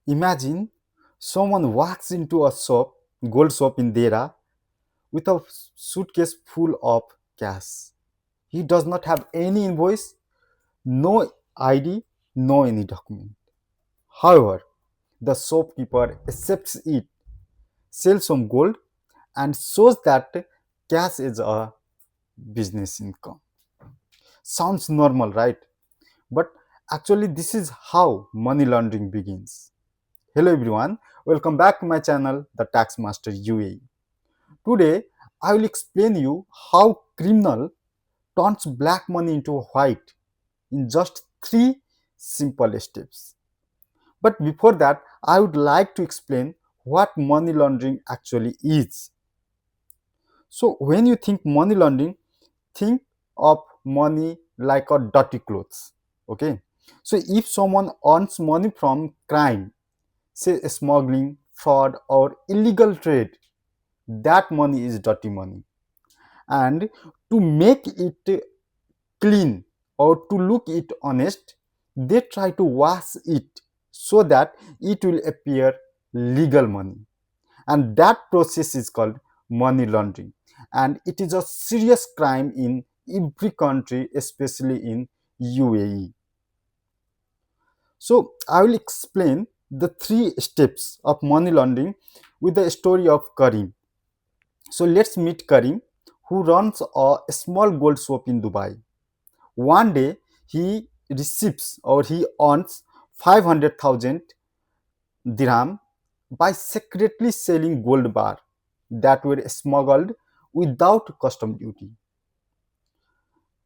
Imagine someone walks into a shop, gold shop in Deira, with a suitcase full of cash. He does not have any invoice, no ID, no any document. However, the shopkeeper accepts it, sells some gold, and shows that cash is a business income. Sounds normal, right? But actually, this is how money laundering begins. Hello everyone, welcome back to my channel, The Tax Master UAE. Today, I will explain you how criminal turns black money into white in just 3 simple steps. But before that, I would like to explain what money laundering actually is. So when you think money laundering, think of money like a dirty clothes. Okay. So if someone earns money from crime, say smuggling, fraud, or illegal trade, that money is dirty money. And to make it clean or to look it honest, they try to wash it so that it will appear legal money. And that process is called money laundering. And it is a serious crime in every country, especially in UAE. So I will explain the 3 steps of money laundering with the story of Karim. So let's meet Karim, who runs a small gold shop in Dubai. One day he receives or he earns 500,000 dirham by secretly selling gold bar that were smuggled without custom duty.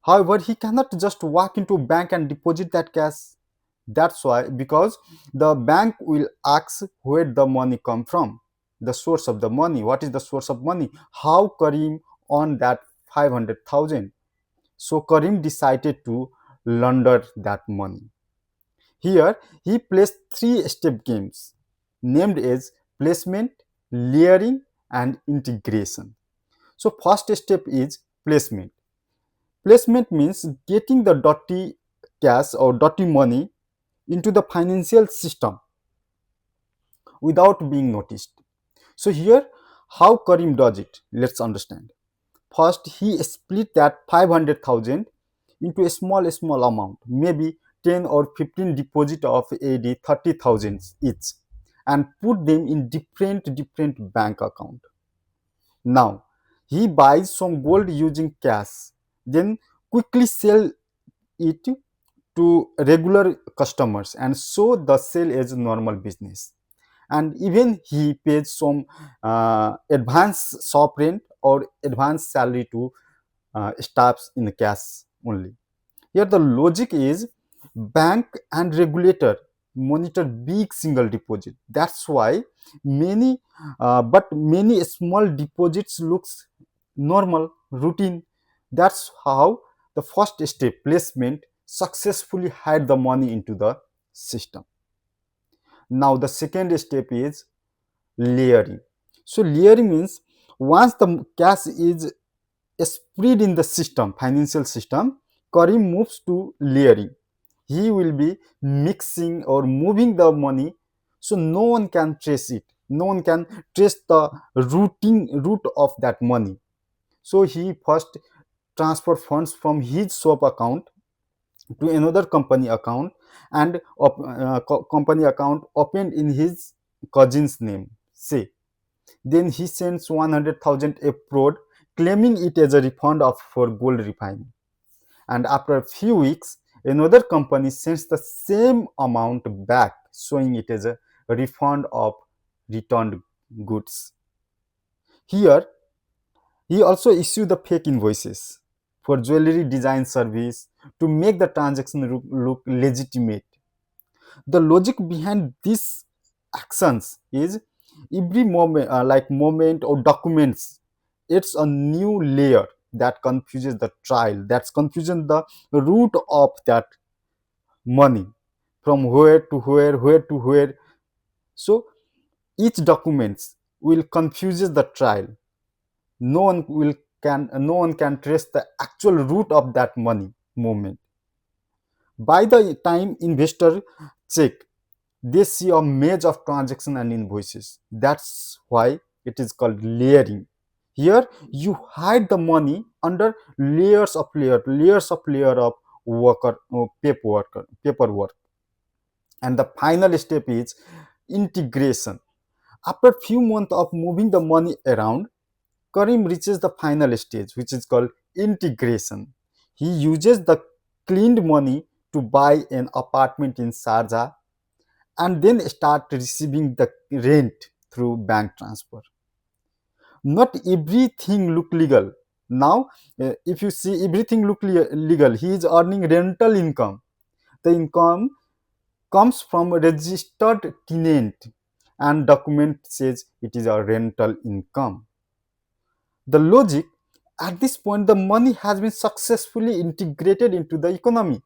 However, he cannot just walk into a bank and deposit that cash. That's why, because the bank will ask where the money come from, the source of the money. What is the source of money? How Karim earned that 500,000? So Karim decided to launder that money. Here, he plays 3 step games named as placement, layering, and integration. So first step is placement. Placement means getting the dirty cash or dirty money into the financial system without being noticed. So here, how Karim does it? Let's understand. First, he split that 500,000 into a small amount, maybe 10 or 15 deposit of AD 30,000 each, and put them in different bank account. Now, he buys some gold using cash, then quickly sell it to regular customers and so the sale is normal business. And even he pays some advance shop rent or advance salary to staffs in cash only. Here the logic is bank and regulator monitor big single deposit. That's why many small deposits looks normal routine. That's how the first step placement successfully hide the money into the system. Now the second step is layering. So layering means once the cash is spread in the system, financial system, Karim moves to layering. He will be mixing or moving the money so no one can trace it. No one can trace the root of that money. So he first transfer funds from his shop account to another company account and company account opened in his cousin's name. Say, then he sends 100,000 abroad, claiming it as a refund of for gold refining. And after a few weeks, another company sends the same amount back, showing it as a refund of returned goods. Here, he also issued the fake invoices for jewelry design service to make the transaction look legitimate. The logic behind these actions is every moment or documents, it's a new layer that confuses the trial, that's confusion the root of that money from where to where to where. So each documents will confuses the trial. No one can trace the actual root of that money movement. By the time investor check, They see a maze of transactions and invoices. That's why it is called layering. Here you hide the money under layers of layer of paperwork. And the final step is integration. After few months of moving the money around, Karim reaches the final stage, which is called integration. He uses the cleaned money to buy an apartment in Sharjah and then start receiving the rent through bank transfer. Not everything look legal. Now, if you see everything look legal, he is earning rental income. The income comes from a registered tenant and document says it is a rental income. The logic, at this point the money has been successfully integrated into the economy.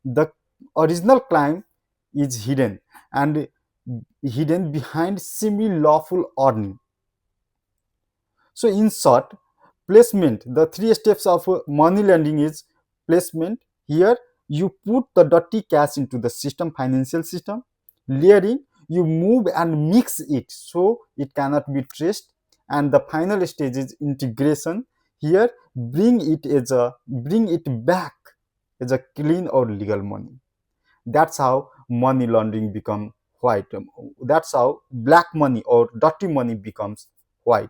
The original crime is hidden and hidden behind semi-lawful earning. So in short, placement, the three steps of money lending is placement. Here you put the dirty cash into the system, financial system. Layering, you move and mix it so it cannot be traced. And the final stage is integration. Here bring it back as a clean or legal money. That's how money laundering become white. That's how black money or dirty money becomes white.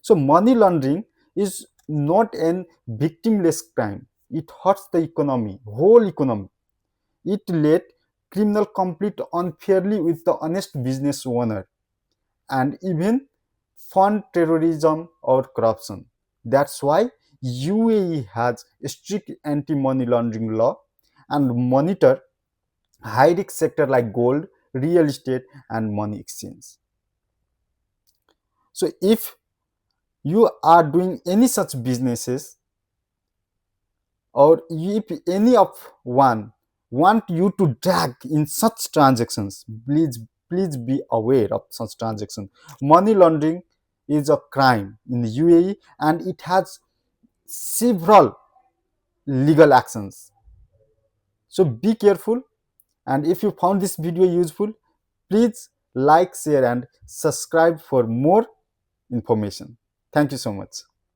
So money laundering is not an victimless crime. It hurts the economy, whole economy. It let criminal compete unfairly with the honest business owner and even fund terrorism or corruption. That's why UAE has a strict anti-money laundering law and monitor high-risk sector like gold, real estate, and money exchange. So if you are doing any such businesses or if any of one want you to drag in such transactions, please be aware of such transactions. Money laundering is a crime in the UAE and it has several legal actions. So be careful, and if you found this video useful, please like, share and subscribe for more information. Thank you so much.